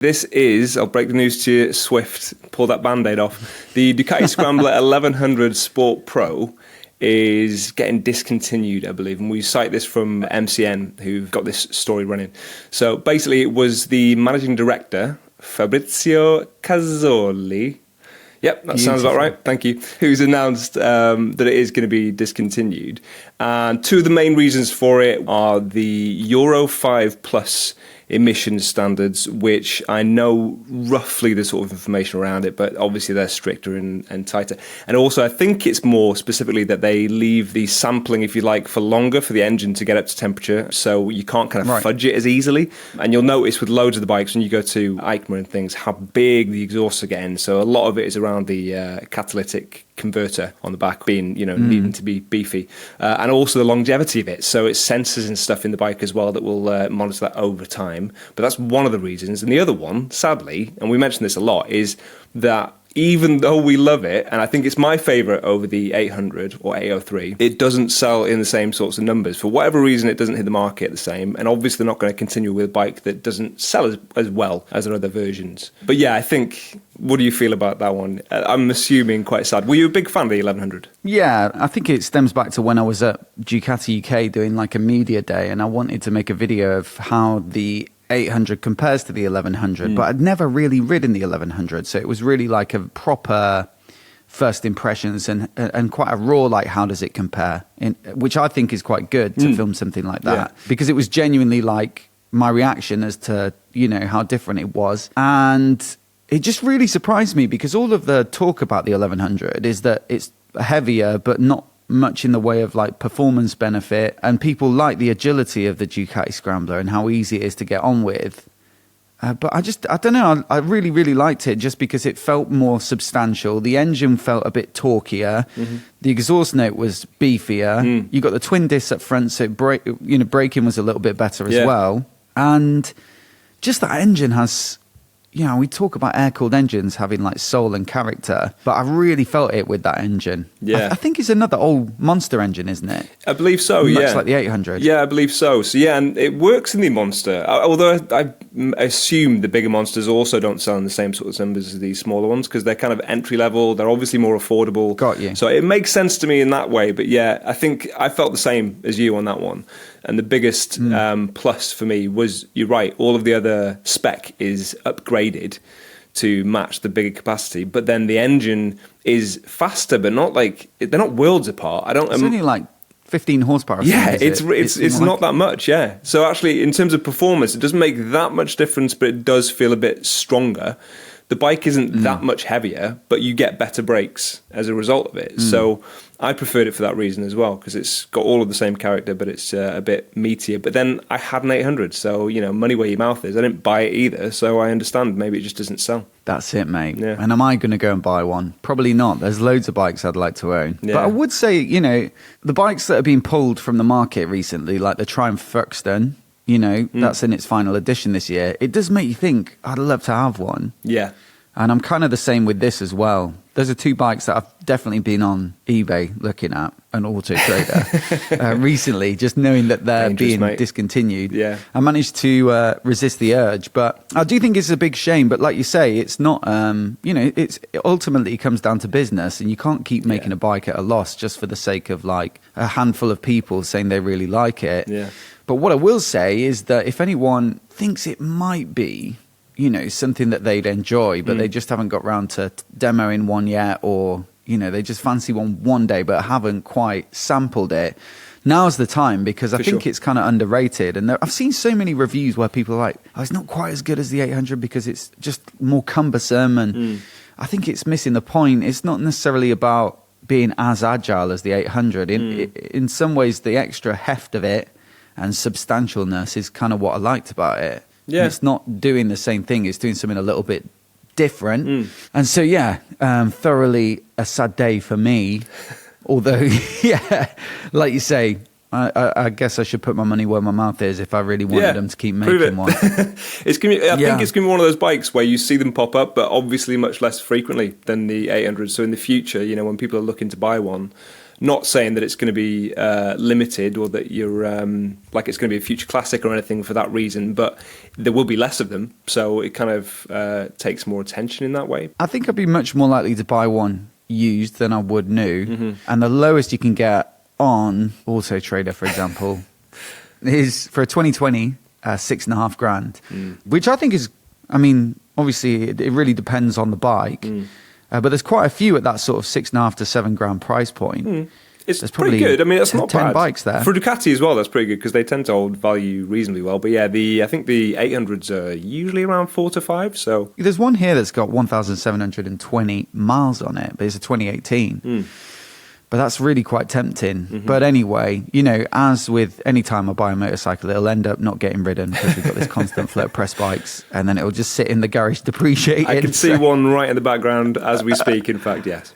This is, I'll break the news to you swift, pull that Band-Aid off. The Ducati Scrambler 1100 Sport Pro is getting discontinued, I believe. And we cite this from MCN, who've got this story running. So basically it was the managing director, Fabrizio Cazzoli. Yep, that sounds about right. Thank you. Who's announced that it is going to be discontinued. And two of the main reasons for it are the Euro 5 Plus emissions standards, which I know roughly the sort of information around it, but obviously they're stricter and tighter. And also I think it's more specifically that they leave the sampling, if you like, for longer for the engine to get up to temperature, so you can't kind of fudge it as easily. And you'll notice with loads of the bikes when you go to EICMA and things how big the exhausts are getting. So a lot of it is around the catalytic converter on the back being, needing to be beefy, and also the longevity of it. So it's sensors and stuff in the bike as well that will monitor that over time. But that's one of the reasons. And the other one, sadly, and we mention this a lot, is that even though we love it, and I think it's my favourite over the 800 or 803, it doesn't sell in the same sorts of numbers. For whatever reason, it doesn't hit the market the same, and obviously they're not going to continue with a bike that doesn't sell as well as their other versions. But yeah, I think, what do you feel about that one? I'm assuming quite sad. Were you a big fan of the 1100? Yeah, I think it stems back to when I was at Ducati UK doing like a media day, and I wanted to make a video of how the 800 compares to the 1100, but I'd never really ridden the 1100, so it was really like a proper first impressions and quite a raw, like, how does it compare, which I think is quite good to film something like that, because it was genuinely like my reaction as to, how different it was. And it just really surprised me, because all of the talk about the 1100 is that it's heavier, but not much in the way of like performance benefit, and people like the agility of the Ducati Scrambler and how easy it is to get on with. But I don't know, I really, really liked it just because it felt more substantial. The engine felt a bit torquier. The exhaust note was beefier. You got the twin discs up front, so braking was a little bit better as well. And just that engine has, we talk about air-cooled engines having like soul and character, but I really felt it with that engine. Yeah. I think it's another old Monster engine, isn't it? I believe so, Much like the 800. Yeah, I believe so. So yeah, and it works in the Monster, although I assume the bigger Monsters also don't sell in the same sort of numbers as these smaller ones, because they're kind of entry-level, they're obviously more affordable. Got you. So it makes sense to me in that way, but yeah, I think I felt the same as you on that one. And the biggest plus for me was, you're right, all of the other spec is upgraded to match the bigger capacity, but then the engine is faster, but not like, they're not worlds apart. It's only like 15 horsepower. Yeah, it's not that much, yeah. So actually, in terms of performance, it doesn't make that much difference, but it does feel a bit stronger. The bike isn't that much heavier, but you get better brakes as a result of it. So I preferred it for that reason as well, because it's got all of the same character, but it's a bit meatier. But then I had an 800, so, money where your mouth is. I didn't buy it either, so I understand maybe it just doesn't sell. That's it, mate. Yeah. And am I going to go and buy one? Probably not. There's loads of bikes I'd like to own. Yeah. But I would say, the bikes that have been pulled from the market recently, like the Triumph Thruxton, that's in its final edition this year. It does make you think, I'd love to have one. Yeah. And I'm kind of the same with this as well. Those are two bikes that I've definitely been on eBay looking at, an Auto Trader, recently, just knowing that they're being discontinued. Yeah. I managed to resist the urge, but I do think it's a big shame. But like you say, it's not, it ultimately comes down to business, and you can't keep making a bike at a loss just for the sake of like a handful of people saying they really like it. Yeah. But what I will say is that if anyone thinks it might be, something that they'd enjoy, but they just haven't got round to demoing one yet, or, they just fancy one day but haven't quite sampled it. Now's the time, because I think it's kind of underrated. And I've seen so many reviews where people are like, it's not quite as good as the 800 because it's just more cumbersome. And I think it's missing the point. It's not necessarily about being as agile as the 800. In some ways, the extra heft of it and substantialness is kind of what I liked about it. Yeah. And it's not doing the same thing. It's doing something a little bit different. And so, thoroughly a sad day for me. Although, like you say, I guess I should put my money where my mouth is if I really wanted them to keep making one. I think it's going to be one of those bikes where you see them pop up, but obviously much less frequently than the 800. So in the future, when people are looking to buy one, Not saying that it's going to be limited or that you're like it's going to be a future classic or anything for that reason, but there will be less of them, so it kind of takes more attention in that way. I think I'd be much more likely to buy one used than I would new, and the lowest you can get on Auto Trader, for example, is for a 2020 $6.5 grand, which I think is, I mean, obviously it really depends on the bike, but there's quite a few at that sort of $6.5 to $7 grand price point. It's pretty good. I mean, that's not 10 bad. bikes there. For Ducati as well, that's pretty good because they tend to hold value reasonably well. But yeah, I think the 800s are usually around 4 to 5. So there's one here that's got 1,720 miles on it, but it's a 2018. But that's really quite tempting. But anyway, you know, as with any time I buy a motorcycle, it'll end up not getting ridden because we've got this constant flow of press bikes, and then it'll just sit in the garage depreciating. I can see one right in the background as we speak, in fact, yes.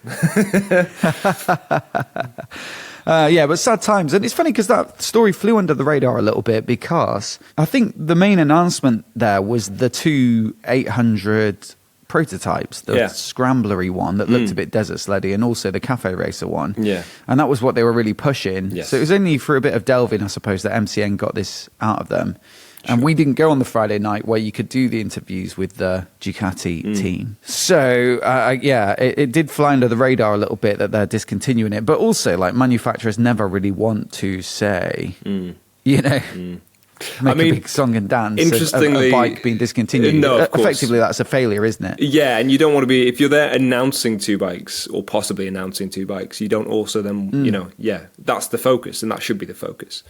Yeah, but sad times. And it's funny because that story flew under the radar a little bit because I think the main announcement there was the two 800 prototypes, the Scramblery one that looked a bit desert sleddy, and also the Cafe Racer one. Yeah. And that was what they were really pushing. Yes. So it was only for a bit of delving, I suppose, that MCN got this out of them. And we didn't go on the Friday night where you could do the interviews with the Ducati team. So, yeah, it did fly under the radar a little bit that they're discontinuing it. But also, like, manufacturers never really want to say, you know, make a big song and dance Interestingly, of a bike being discontinued. No, of course. Effectively, that's a failure, isn't it? Yeah, and you don't want to be, if you're there announcing two bikes or possibly announcing two bikes, you don't also then, you know, that's the focus and that should be the focus.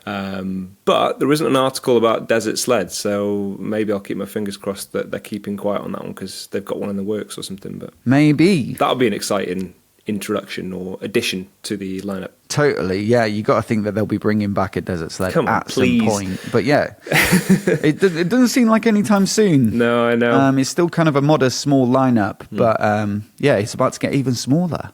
But there isn't an article about desert sleds, so maybe I'll keep my fingers crossed that they're keeping quiet on that one because they've got one in the works or something. But maybe that'll be an exciting introduction or addition to the lineup. Totally, yeah. You got to think that they'll be bringing back a desert sled at some point. But yeah, it doesn't seem like anytime soon. No, I know. It's still kind of a modest, small lineup, but yeah, it's about to get even smaller.